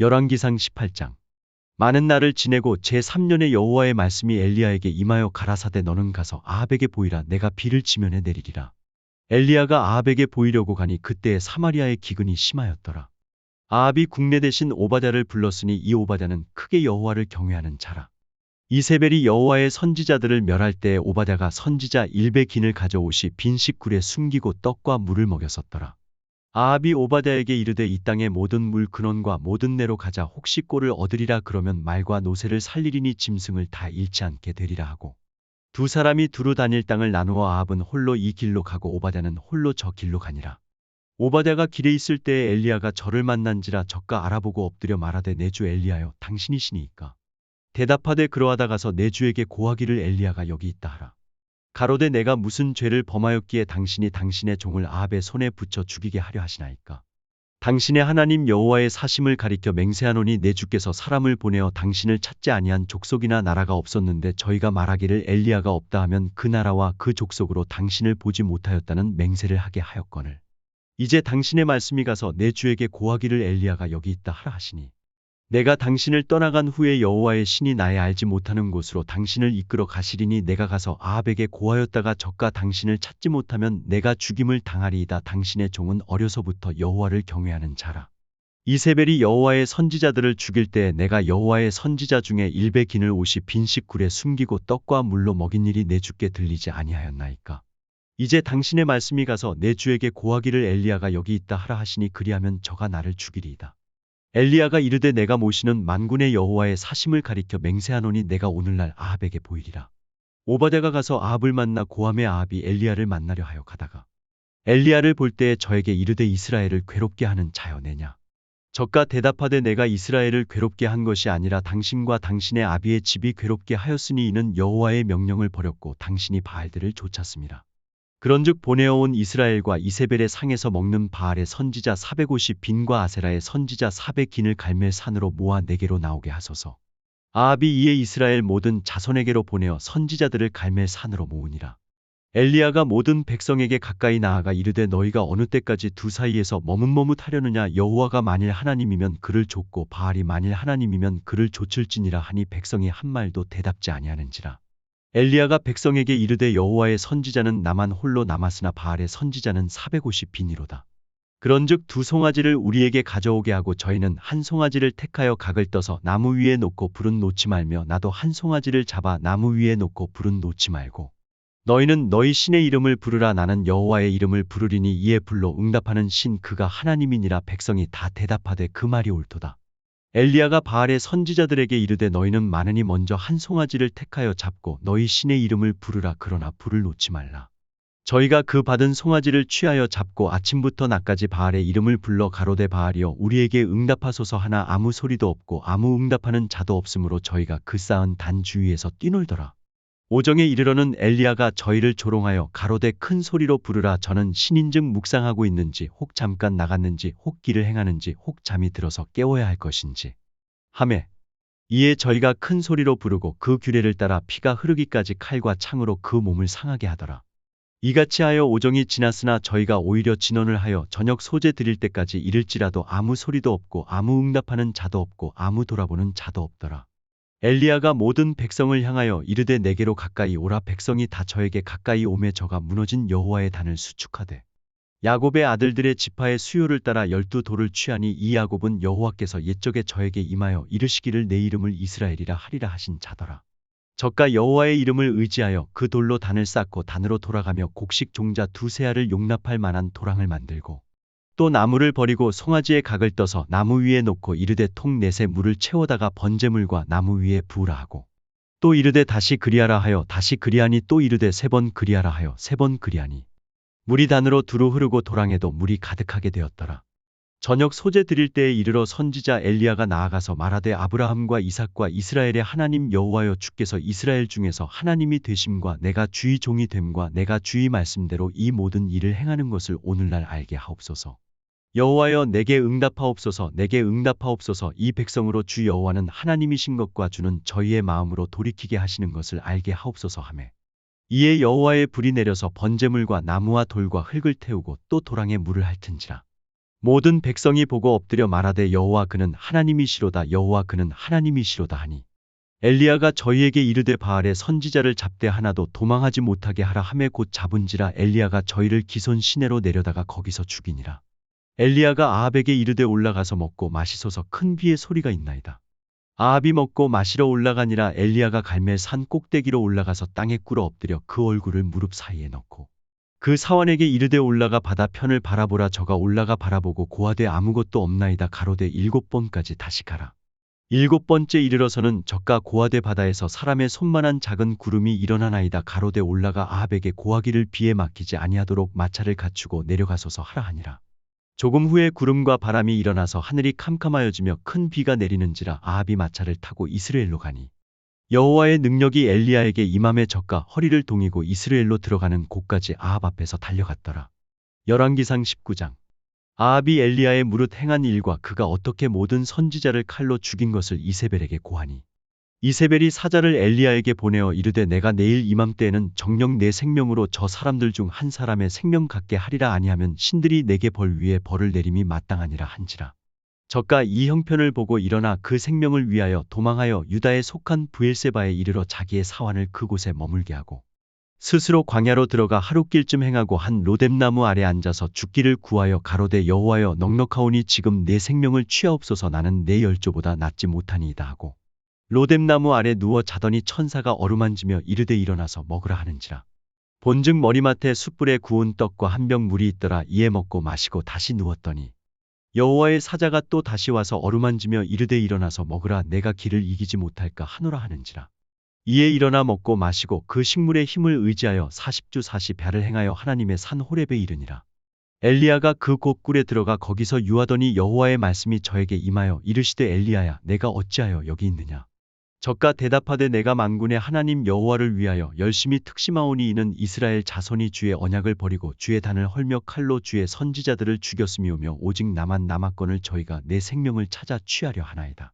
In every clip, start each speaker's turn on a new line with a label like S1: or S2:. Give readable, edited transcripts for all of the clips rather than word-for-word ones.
S1: 열왕기상 18장. 많은 날을 지내고 제3년에 여호와의 말씀이 엘리야에게 임하여 가라사대 너는 가서 아합에게 보이라 내가 비를 지면에 내리리라. 엘리야가 아합에게 보이려고 가니 그때에 사마리아의 기근이 심하였더라. 아합이 국내 대신 오바댜를 불렀으니 이 오바댜는 크게 여호와를 경외하는 자라. 이세벨이 여호와의 선지자들을 멸할 때에 오바댜가 선지자 일베 긴을 가져오시 빈 식굴에 숨기고 떡과 물을 먹였었더라. 아합이 오바댜에게 이르되 이 땅의 모든 물 근원과 모든 내로 가자 혹시 꼴을 얻으리라 그러면 말과 노새를 살리리니 짐승을 다 잃지 않게 되리라 하고 두 사람이 두루 다닐 땅을 나누어 아합은 홀로 이 길로 가고 오바댜는 홀로 저 길로 가니라. 오바댜가 길에 있을 때에 엘리야가 저를 만난지라 저가 알아보고 엎드려 말하되 내 주 엘리야여 당신이시니이까. 대답하되 그러하다 가서 내 주에게 고하기를 엘리야가 여기 있다 하라. 가로되 내가 무슨 죄를 범하였기에 당신이 당신의 종을 아합의 손에 붙여 죽이게 하려 하시나이까. 당신의 하나님 여호와의 사심을 가리켜 맹세하노니 내 주께서 사람을 보내어 당신을 찾지 아니한 족속이나 나라가 없었는데 저희가 말하기를 엘리야가 없다 하면 그 나라와 그 족속으로 당신을 보지 못하였다는 맹세를 하게 하였거늘. 이제 당신의 말씀이 가서 내 주에게 고하기를 엘리야가 여기 있다 하라 하시니 내가 당신을 떠나간 후에 여호와의 신이 나의 알지 못하는 곳으로 당신을 이끌어 가시리니 내가 가서 아합에게 고하였다가 저가 당신을 찾지 못하면 내가 죽임을 당하리이다. 당신의 종은 어려서부터 여호와를 경외하는 자라. 이세벨이 여호와의 선지자들을 죽일 때에 내가 여호와의 선지자 중에 일베 긴을 옷이 빈 식굴에 숨기고 떡과 물로 먹인 일이 내 주께 들리지 아니하였나이까. 이제 당신의 말씀이 가서 내 주에게 고하기를 엘리야가 여기 있다 하라 하시니 그리하면 저가 나를 죽이리이다. 엘리야가 이르되 내가 모시는 만군의 여호와의 사심을 가리켜 맹세하노니 내가 오늘날 아합에게 보이리라. 오바댜가 가서 아합을 만나 고함에 아합이 엘리야를 만나려 하여 가다가 엘리야를 볼 때에 저에게 이르되 이스라엘을 괴롭게 하는 자여 내냐. 저가 대답하되 내가 이스라엘을 괴롭게 한 것이 아니라 당신과 당신의 아비의 집이 괴롭게 하였으니 이는 여호와의 명령을 버렸고 당신이 바알들을 좇았음이라. 그런즉 보내어온 이스라엘과 이세벨의 상에서 먹는 바알의 선지자 450 빈과 아세라의 선지자 400긴을 갈멜 산으로 모아 내게로 나오게 하소서. 아합이 이에 이스라엘 모든 자손에게로 보내어 선지자들을 갈멜 산으로 모으니라. 엘리야가 모든 백성에게 가까이 나아가 이르되 너희가 어느 때까지 두 사이에서 머뭇머뭇하려느냐. 여호와가 만일 하나님이면 그를 좇고 바알이 만일 하나님이면 그를 좇을지니라 하니 백성이 한 말도 대답지 아니하는지라. 엘리야가 백성에게 이르되 여호와의 선지자는 나만 홀로 남았으나 바알의 선지자는 450 빈이로다. 그런즉 두 송아지를 우리에게 가져오게 하고 저희는 한 송아지를 택하여 각을 떠서 나무 위에 놓고 불은 놓지 말며 나도 한 송아지를 잡아 나무 위에 놓고 불은 놓지 말고 너희는 너희 신의 이름을 부르라. 나는 여호와의 이름을 부르리니 이에 불로 응답하는 신 그가 하나님이니라. 백성이 다 대답하되 그 말이 옳도다. 엘리야가 바알의 선지자들에게 이르되 너희는 많으니 먼저 한 송아지를 택하여 잡고 너희 신의 이름을 부르라. 그러나 불을 놓지 말라. 저희가 그 받은 송아지를 취하여 잡고 아침부터 낮까지 바알의 이름을 불러 가로되 바알이여 우리에게 응답하소서 하나 아무 소리도 없고 아무 응답하는 자도 없으므로 저희가 그 쌓은 단 주위에서 뛰놀더라. 오정에 이르러는 엘리야가 저희를 조롱하여 가로되 큰 소리로 부르라. 저는 신인즉 묵상하고 있는지 혹 잠깐 나갔는지 혹 길을 행하는지 혹 잠이 들어서 깨워야 할 것인지 하매 이에 저희가 큰 소리로 부르고 그 규례를 따라 피가 흐르기까지 칼과 창으로 그 몸을 상하게 하더라. 이같이 하여 오정이 지났으나 저희가 오히려 진언을 하여 저녁 소재 드릴 때까지 이를지라도 아무 소리도 없고 아무 응답하는 자도 없고 아무 돌아보는 자도 없더라. 엘리야가 모든 백성을 향하여 이르되 내게로 가까이 오라. 백성이 다 저에게 가까이 오매 저가 무너진 여호와의 단을 수축하되 야곱의 아들들의 지파의 수요를 따라 12돌을 취하니 이 야곱은 여호와께서 옛적에 저에게 임하여 이르시기를 내 이름을 이스라엘이라 하리라 하신 자더라. 저가 여호와의 이름을 의지하여 그 돌로 단을 쌓고 단으로 돌아가며 곡식 종자 두세 알을 용납할 만한 도랑을 만들고 또 나무를 버리고 송아지의 각을 떠서 나무 위에 놓고 이르되 통 넷에 물을 채워다가 번제물과 나무 위에 부으라 하고 또 이르되 다시 그리하라 하여 다시 그리하니 또 이르되 3번 그리하라 하여 3번 그리하니 물이 단으로 두루 흐르고 도랑에도 물이 가득하게 되었더라. 저녁 소재 드릴 때에 이르러 선지자 엘리야가 나아가서 말하되 아브라함과 이삭과 이스라엘의 하나님 여호와여 주께서 이스라엘 중에서 하나님이 되심과 내가 주의 종이 됨과 내가 주의 말씀대로 이 모든 일을 행하는 것을 오늘날 알게 하옵소서. 여호와여 내게 응답하옵소서. 내게 응답하옵소서. 이 백성으로 주 여호와는 하나님이신 것과 주는 저희의 마음으로 돌이키게 하시는 것을 알게 하옵소서 하매 이에 여호와의 불이 내려서 번제물과 나무와 돌과 흙을 태우고 또 도랑에 물을 핥은지라. 모든 백성이 보고 엎드려 말하되 여호와 그는 하나님이시로다 여호와 그는 하나님이시로다 하니 엘리야가 저희에게 이르되 바알의 선지자를 잡되 하나도 도망하지 못하게 하라 하매 곧 잡은지라 엘리야가 저희를 기손 시내로 내려다가 거기서 죽이니라. 엘리야가 아합에게 이르되 올라가서 먹고 마시소서 큰 비의 소리가 있나이다. 아합이 먹고 마시러 올라가니라. 엘리야가 갈멜 산 꼭대기로 올라가서 땅에 꿇어 엎드려 그 얼굴을 무릎 사이에 넣고 그 사환에게 이르되 올라가 바다 편을 바라보라. 저가 올라가 바라보고 고하되 아무것도 없나이다. 가로되 7번까지 다시 가라. 7번째 이르러서는 저가 고하되 바다에서 사람의 손만한 작은 구름이 일어나나이다. 가로되 올라가 아합에게 고하기를 비에 막히지 아니하도록 마차를 갖추고 내려가소서 하라 하니라. 조금 후에 구름과 바람이 일어나서 하늘이 캄캄하여지며 큰 비가 내리는지라. 아합이 마차를 타고 이스라엘로 가니 여호와의 능력이 엘리야에게 임함에 저가 허리를 동이고 이스라엘로 들어가는 곳까지 아합 앞에서 달려갔더라. 열왕기상 19장. 아합이 엘리야의 무릇 행한 일과 그가 어떻게 모든 선지자를 칼로 죽인 것을 이세벨에게 고하니 이세벨이 사자를 엘리야에게 보내어 이르되 내가 내일 이맘때에는 정녕 내 생명으로 저 사람들 중 한 사람의 생명 갖게 하리라. 아니하면 신들이 내게 벌 위에 벌을 내림이 마땅하니라 한지라. 저가 이 형편을 보고 일어나 그 생명을 위하여 도망하여 유다에 속한 브엘세바에 이르러 자기의 사환을 그곳에 머물게 하고 스스로 광야로 들어가 하룻길쯤 행하고 한 로뎀나무 아래 앉아서 죽기를 구하여 가로되 여호와여 넉넉하오니 지금 내 생명을 취하옵소서. 나는 내 열조보다 낫지 못하니이다 하고 로뎀나무 아래 누워 자더니 천사가 어루만지며 이르되 일어나서 먹으라 하는지라. 본즉 머리맡에 숯불에 구운 떡과 한 병 물이 있더라. 이에 먹고 마시고 다시 누웠더니 여호와의 사자가 또 다시 와서 어루만지며 이르되 일어나서 먹으라. 내가 기를 이기지 못할까 하노라 하는지라. 이에 일어나 먹고 마시고 그 식물의 힘을 의지하여 40주 40야를 행하여 하나님의 산 호렙에 이르니라. 엘리야가 그 곳 굴에 들어가 거기서 유하더니 여호와의 말씀이 저에게 임하여 이르시되 엘리야야 내가 어찌하여 여기 있느냐. 저가 대답하되 내가 만군의 하나님 여호와를 위하여 열심히 특심하오니 이는 이스라엘 자손이 주의 언약을 버리고 주의 단을 헐며 칼로 주의 선지자들을 죽였음이오며 오직 나만 남았거늘 저희가 내 생명을 찾아 취하려 하나이다.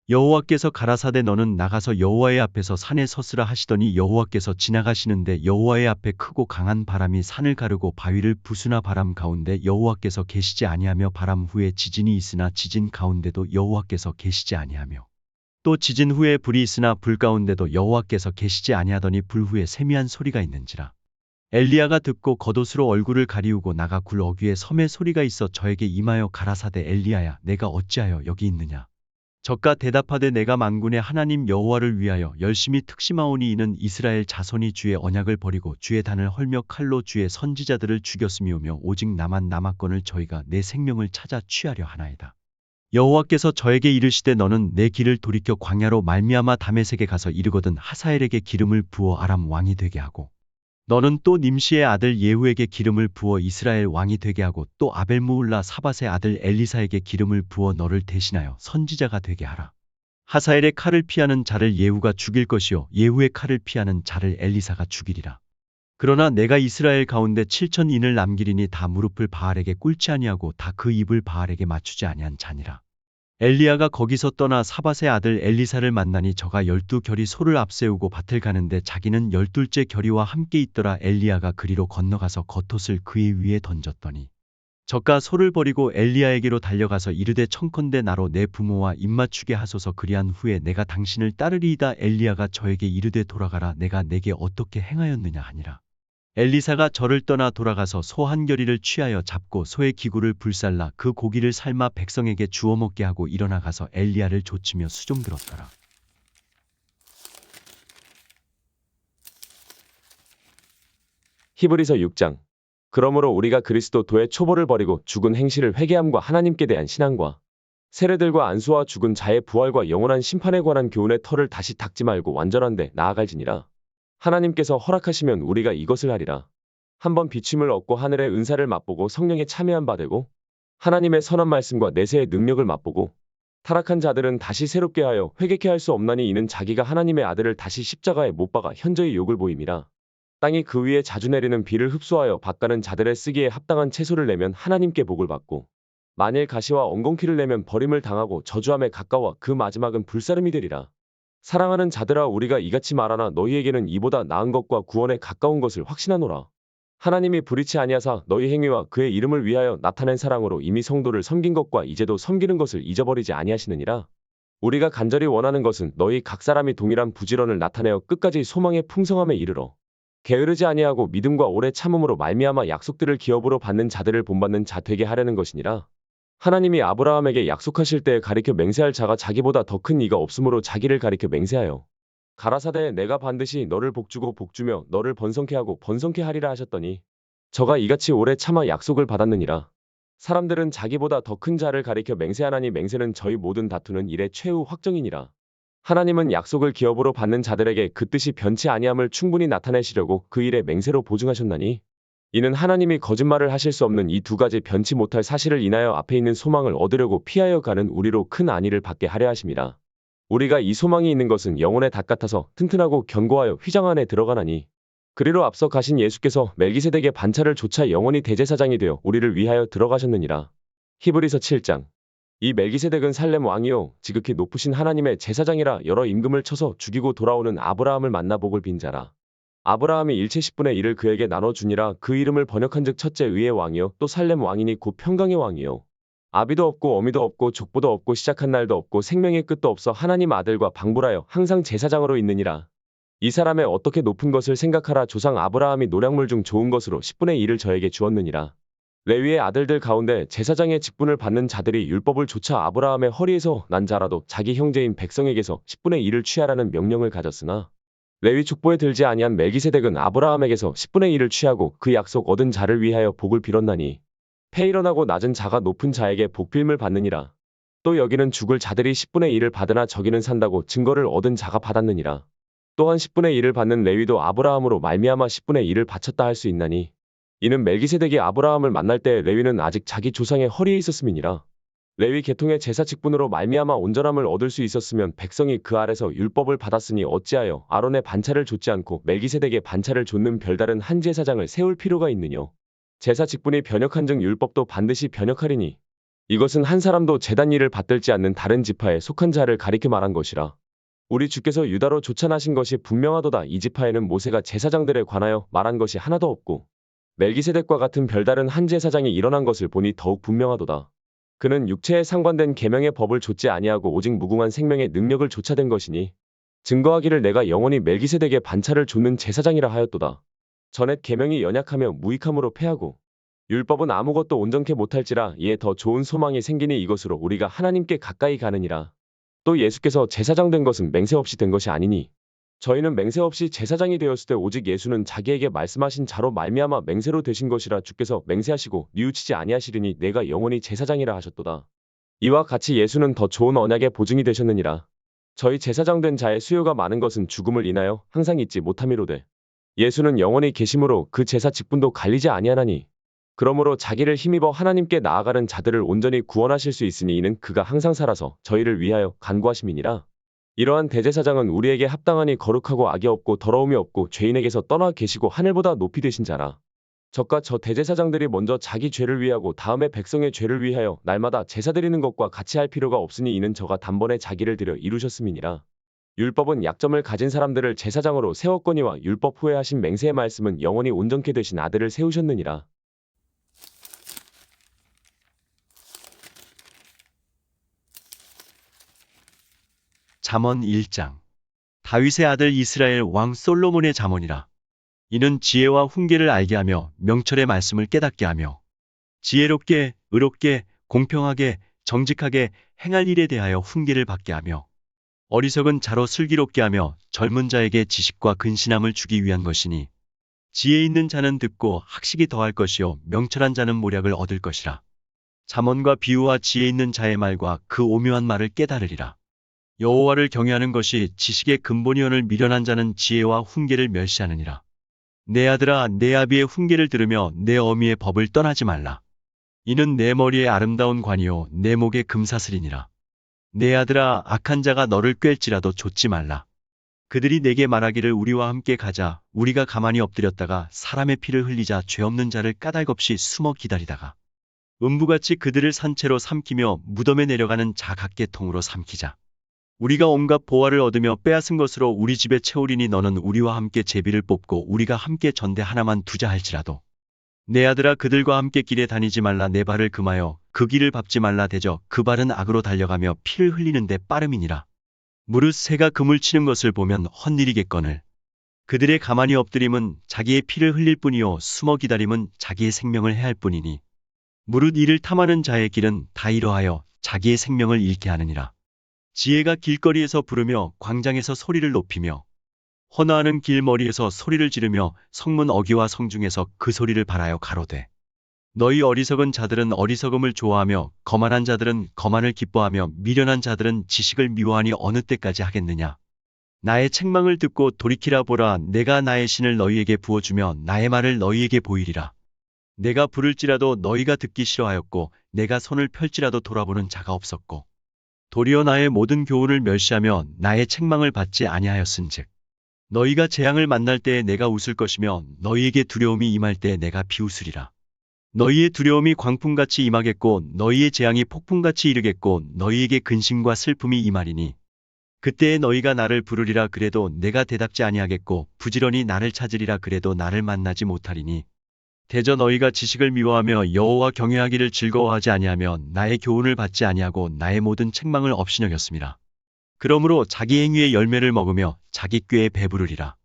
S1: 여호와께서 가라사대 너는 나가서 여호와의 앞에서 산에 서으라 하시더니 여호와께서 지나가시는데 여호와의 앞에 크고 강한 바람이 산을 가르고 바위를 부수나 바람 가운데 여호와께서 계시지 아니하며 바람 후에 지진이 있으나 지진 가운데도 여호와께서 계시지 아니하며 또 지진 후에 불이 있으나 불 가운데도 여호와께서 계시지 아니하더니 불 후에 세미한 소리가 있는지라. 엘리야가 듣고 겉옷으로 얼굴을 가리우고 나가 굴 어귀에 섬의 소리가 있어 저에게 임하여 가라사대 엘리야야 내가 어찌하여 여기 있느냐. 저가 대답하되 내가 만군의 하나님 여호와를 위하여 열심히 특심하오니 이는 이스라엘 자손이 주의 언약을 버리고 주의 단을 헐며 칼로 주의 선지자들을 죽였음이오며 오직 나만 남았거늘 저희가 내 생명을 찾아 취하려 하나이다. 여호와께서 저에게 이르시되 너는 내 길을 돌이켜 광야로 말미암아 다메섹에 가서 이르거든 하사엘에게 기름을 부어 아람 왕이 되게 하고 너는 또 님시의 아들 예후에게 기름을 부어 이스라엘 왕이 되게 하고 또 아벨무울라 사밧의 아들 엘리사에게 기름을 부어 너를 대신하여 선지자가 되게 하라. 하사엘의 칼을 피하는 자를 예후가 죽일 것이요 예후의 칼을 피하는 자를 엘리사가 죽이리라. 그러나 내가 이스라엘 가운데 7,000인을 남기리니 다 무릎을 바알에게 꿇지 아니하고 다 그 입을 바알에게 맞추지 아니한 자니라. 엘리야가 거기서 떠나 사밧의 아들 엘리사를 만나니 저가 12결이 소를 앞세우고 밭을 가는데 자기는 12째 결이와 함께 있더라. 엘리야가 그리로 건너가서 겉옷을 그의 위에 던졌더니 저가 소를 버리고 엘리야에게로 달려가서 이르되 청컨대 나로 내 부모와 입맞추게 하소서. 그리한 후에 내가 당신을 따르리이다. 엘리야가 저에게 이르되 돌아가라. 내가 내게 어떻게 행하였느냐 하니라. 엘리사가 저를 떠나 돌아가서 소 한 결이를 취하여 잡고 소의 기구를 불살라 그 고기를 삶아 백성에게 주어 먹게 하고 일어나 가서 엘리야를 조치며 수종 들었더라.
S2: 히브리서 6장. 그러므로 우리가 그리스도도의 초보를 버리고 죽은 행실을 회개함과 하나님께 대한 신앙과 세례들과 안수와 죽은 자의 부활과 영원한 심판에 관한 교훈의 털을 다시 닦지 말고 완전한데 나아갈지니라. 하나님께서 허락하시면 우리가 이것을 하리라. 한번 비침을 얻고 하늘의 은사를 맛보고 성령에 참여한 바 되고 하나님의 선한 말씀과 내세의 능력을 맛보고 타락한 자들은 다시 새롭게 하여 회개케 할 수 없나니 이는 자기가 하나님의 아들을 다시 십자가에 못 박아 현저히 욕을 보임이라. 땅이 그 위에 자주 내리는 비를 흡수하여 밭가는 자들의 쓰기에 합당한 채소를 내면 하나님께 복을 받고 만일 가시와 엉겅퀴를 내면 버림을 당하고 저주함에 가까워 그 마지막은 불사름이 되리라. 사랑하는 자들아 우리가 이같이 말하나 너희에게는 이보다 나은 것과 구원에 가까운 것을 확신하노라. 하나님이 불의치 아니하사 너희 행위와 그의 이름을 위하여 나타낸 사랑으로 이미 성도를 섬긴 것과 이제도 섬기는 것을 잊어버리지 아니하시느니라. 우리가 간절히 원하는 것은 너희 각 사람이 동일한 부지런을 나타내어 끝까지 소망의 풍성함에 이르러 게으르지 아니하고 믿음과 오래 참음으로 말미암아 약속들을 기업으로 받는 자들을 본받는 자 되게 하려는 것이니라. 하나님이 아브라함에게 약속하실 때에 가리켜 맹세할 자가 자기보다 더 큰 이가 없으므로 자기를 가리켜 맹세하여 가라사대 내가 반드시 너를 복주고 복주며 너를 번성케 하고 번성케 하리라 하셨더니 저가 이같이 오래 참아 약속을 받았느니라. 사람들은 자기보다 더 큰 자를 가리켜 맹세하나니 맹세는 저희 모든 다투는 일의 최후 확정이니라. 하나님은 약속을 기업으로 받는 자들에게 그 뜻이 변치 아니함을 충분히 나타내시려고 그 일에 맹세로 보증하셨나니 이는 하나님이 거짓말을 하실 수 없는 이 두 가지 변치 못할 사실을 인하여 앞에 있는 소망을 얻으려고 피하여 가는 우리로 큰 안위를 받게 하려 하심이라. 우리가 이 소망이 있는 것은 영혼의 닷 같아서 튼튼하고 견고하여 휘장 안에 들어가나니 그리로 앞서 가신 예수께서 멜기세덱의 반차를 조차 영원히 대제사장이 되어 우리를 위하여 들어가셨느니라. 히브리서 7장. 이 멜기세덱은 살렘 왕이요 지극히 높으신 하나님의 제사장이라 여러 임금을 쳐서 죽이고 돌아오는 아브라함을 만나 복을 빈 자라. 아브라함이 일체 10분의 1을 그에게 나눠주니라. 그 이름을 번역한즉 첫째 의의 왕이요 또 살렘 왕이니 곧 평강의 왕이요 아비도 없고 어미도 없고 족보도 없고 시작한 날도 없고 생명의 끝도 없어 하나님 아들과 방불하여 항상 제사장으로 있느니라. 이 사람의 어떻게 높은 것을 생각하라. 조상 아브라함이 노량물 중 좋은 것으로 10분의 1을 저에게 주었느니라. 레위의 아들들 가운데 제사장의 직분을 받는 자들이 율법을 조차 아브라함의 허리에서 난 자라도 자기 형제인 백성에게서 10분의 1을 취하라는 명령을 가졌으나 레위 족보에 들지 아니한 멜기세덱은 아브라함에게서 10분의 1을 취하고 그 약속 얻은 자를 위하여 복을 빌었나니 폐일어나고 낮은 자가 높은 자에게 복빌을 받느니라. 또 여기는 죽을 자들이 10분의 1을 받으나 저기는 산다고 증거를 얻은 자가 받았느니라. 또한 10분의 1을 받는 레위도 아브라함으로 말미암아 10분의 1을 바쳤다 할 수 있나니 이는 멜기세덱이 아브라함을 만날 때 레위는 아직 자기 조상의 허리에 있었음이니라. 레위 계통의 제사 직분으로 말미암아 온전함을 얻을 수 있었으면 백성이 그 아래서 율법을 받았으니 어찌하여 아론의 반차를 좇지 않고 멜기세덱의 반차를 좇는 별다른 한 제사장을 세울 필요가 있느뇨. 제사 직분이 변역한즉 율법도 반드시 변역하리니 이것은 한 사람도 제단 일을 받들지 않는 다른 지파에 속한 자를 가리켜 말한 것이라. 우리 주께서 유다로 쫓아나신 것이 분명하도다. 이 지파에는 모세가 제사장들에 관하여 말한 것이 하나도 없고 멜기세덱과 같은 별다른 한 제사장이 일어난 것을 보니 더욱 분명하도다. 그는 육체에 상관된 계명의 법을 좇지 아니하고 오직 무궁한 생명의 능력을 좇아된 것이니 증거하기를 내가 영원히 멜기세덱의 반차를 좇는 제사장이라 하였도다. 전옛 계명이 연약하며 무익함으로 패하고 율법은 아무것도 온전케 못할지라 이에 더 좋은 소망이 생기니 이것으로 우리가 하나님께 가까이 가느니라. 또 예수께서 제사장 된 것은 맹세 없이 된 것이 아니니 저희는 맹세 없이 제사장이 되었을 때 오직 예수는 자기에게 말씀하신 자로 말미암아 맹세로 되신 것이라. 주께서 맹세하시고 뉘우치지 아니하시리니 내가 영원히 제사장이라 하셨도다. 이와 같이 예수는 더 좋은 언약의 보증이 되셨느니라. 저희 제사장 된 자의 수요가 많은 것은 죽음을 인하여 항상 잊지 못함이로되 예수는 영원히 계심으로 그 제사 직분도 갈리지 아니하나니 그러므로 자기를 힘입어 하나님께 나아가는 자들을 온전히 구원하실 수 있으니 이는 그가 항상 살아서 저희를 위하여 간구하심이니라. 이러한 대제사장은 우리에게 합당하니 거룩하고 악이 없고 더러움이 없고 죄인에게서 떠나 계시고 하늘보다 높이 되신 자라. 저가 저 대제사장들이 먼저 자기 죄를 위하고 다음에 백성의 죄를 위하여 날마다 제사 드리는 것과 같이 할 필요가 없으니 이는 저가 단번에 자기를 드려 이루셨음이니라. 율법은 약점을 가진 사람들을 제사장으로 세웠거니와 율법 후에 하신 맹세의 말씀은 영원히 온전케 되신 아들을 세우셨느니라.
S1: 잠언 1장. 다윗의 아들 이스라엘 왕 솔로몬의 잠언이라. 이는 지혜와 훈계를 알게 하며 명철의 말씀을 깨닫게 하며 지혜롭게, 의롭게, 공평하게, 정직하게 행할 일에 대하여 훈계를 받게 하며 어리석은 자로 슬기롭게 하며 젊은 자에게 지식과 근신함을 주기 위한 것이니 지혜 있는 자는 듣고 학식이 더할 것이요 명철한 자는 모략을 얻을 것이라. 잠언과 비유와 지혜 있는 자의 말과 그 오묘한 말을 깨달으리라. 여호와를 경외하는 것이 지식의 근본이언을 미련한 자는 지혜와 훈계를 멸시하느니라. 내 아들아, 내 아비의 훈계를 들으며 내 어미의 법을 떠나지 말라. 이는 내 머리에 아름다운 관이요 내 목에 금사슬이니라. 내 아들아, 악한 자가 너를 꿰을지라도 좇지 말라. 그들이 내게 말하기를 우리와 함께 가자. 우리가 가만히 엎드렸다가 사람의 피를 흘리자. 죄 없는 자를 까닭없이 숨어 기다리다가 음부같이 그들을 산채로 삼키며 무덤에 내려가는 자 각계통으로 삼키자. 우리가 온갖 보화를 얻으며 빼앗은 것으로 우리 집에 채우리니 너는 우리와 함께 제비를 뽑고 우리가 함께 전대 하나만 두자 할지라도 내 아들아 그들과 함께 길에 다니지 말라. 내 발을 금하여 그 길을 밟지 말라. 대저 그 발은 악으로 달려가며 피를 흘리는데 빠름이니라. 무릇 새가 그물 치는 것을 보면 헛일이겠거늘. 그들의 가만히 엎드림은 자기의 피를 흘릴 뿐이요 숨어 기다림은 자기의 생명을 해할 뿐이니 무릇 이를 탐하는 자의 길은 다 이러하여 자기의 생명을 잃게 하느니라. 지혜가 길거리에서 부르며 광장에서 소리를 높이며 헌화하는 길머리에서 소리를 지르며 성문 어귀와 성중에서 그 소리를 발하여 가로되 너희 어리석은 자들은 어리석음을 좋아하며 거만한 자들은 거만을 기뻐하며 미련한 자들은 지식을 미워하니 어느 때까지 하겠느냐. 나의 책망을 듣고 돌이키라. 보라, 내가 나의 신을 너희에게 부어주며 나의 말을 너희에게 보이리라. 내가 부를지라도 너희가 듣기 싫어하였고 내가 손을 펼지라도 돌아보는 자가 없었고 도리어 나의 모든 교훈을 멸시하며 나의 책망을 받지 아니하였은즉 너희가 재앙을 만날 때에 내가 웃을 것이며 너희에게 두려움이 임할 때에 내가 비웃으리라. 너희의 두려움이 광풍같이 임하겠고 너희의 재앙이 폭풍같이 이르겠고 너희에게 근심과 슬픔이 임하리니 그때에 너희가 나를 부르리라. 그래도 내가 대답지 아니하겠고 부지런히 나를 찾으리라. 그래도 나를 만나지 못하리니 대저 너희가 지식을 미워하며 여호와 경외하기를 즐거워하지 아니하며 나의 교훈을 받지 아니하고 나의 모든 책망을 업신여겼음이라. 그러므로 자기 행위의 열매를 먹으며 자기 꾀에 배부르리라.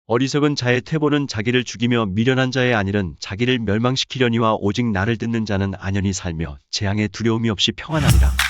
S1: 어리석은 자의 퇴보는 자기를 죽이며 미련한 자의 안일은 자기를 멸망시키려니와 오직 나를 듣는 자는 안연히 살며 재앙에 두려움이 없이 평안하리라.